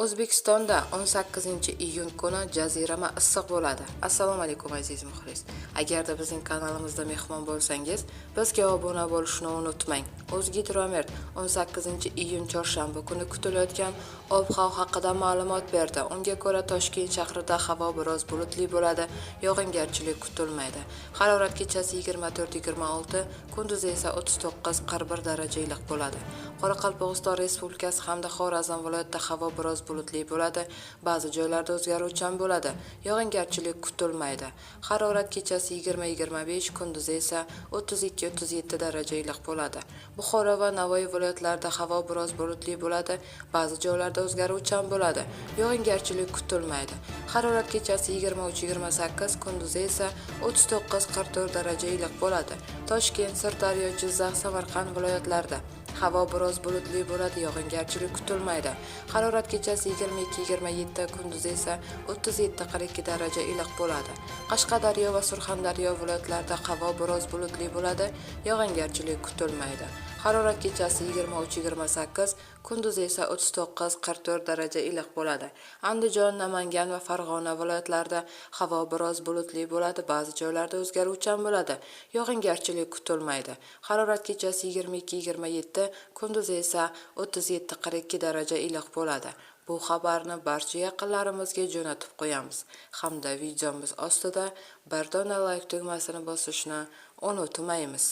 O'zbekistonda 18-iyun kuni jazirama issiq bo'ladi. Assalomu alaykum aziz muxlis. Agarda bizning kanalimizda mehmon bo'lsangiz, bizga obuna bo'lishni unutmang. O'zgidromet 18-iyun chorshanba kuni kutilayotgan ob-havo haqida ma'lumot berdi. Unga ko'ra Toshkent shahrida havo biroz bulutli bo'ladi, yog'ingarchilik kutilmaydi. Harorat kechasi 24-26, kunduzi esa 39-41 daraja iliq bo'ladi. Qoraqalpog'iston Respublikasi hamda Xorazm viloyatida havo biroz bulutli bo'ladi, ba'zi joylarda o'zgaruvchan bo'ladi, yog'ingarchilik kutilmaydi. Harorat kechasi 20-25, kunduzi esa 32-37 daraja iliq bo'ladi. Buxoro va Navoiy viloyatlarida havo biroz bulutli bo'ladi, ba'zi joylarda o'zgaruvchan bo'ladi, yog'ingarchilik kutilmaydi. Harorat kechasi 23-28, kunduzi esa 39-44 daraja iliq bo'ladi. Toshkent, Sirdaryo, Jizzax, Samarqand viloyatlarida havo biroz bulutli bo'ladi, yog'ingarchilik kutilmaydi. Harorat kechasi 22-27, kunduzi esa 37-42 daraja iliq bo'ladi. Qashqadaryo va Surxondaryo viloyatlarida havo biroz bulutli bo'ladi, yog'ingarchilik kutilmaydi. Harorat kechasi 23-28, kunduzi esa 39-44 daraja iliq bo'ladi. Andijon, Namangan va Farg'ona viloyatlarida havo biroz bulutli bo'ladi, ba'zi joylarda o'zgaruvchan bo'ladi, yog'ingarchilik kutilmaydi. Harorat kechasi 22-27, kunduzi esa 37-42 daraja iliq bo'ladi. Bu xabarni barcha yaqinlarimizga jo'natib qo'yamiz hamda videomiz ostida bir dona like tugmasini bosishni unutmaymiz.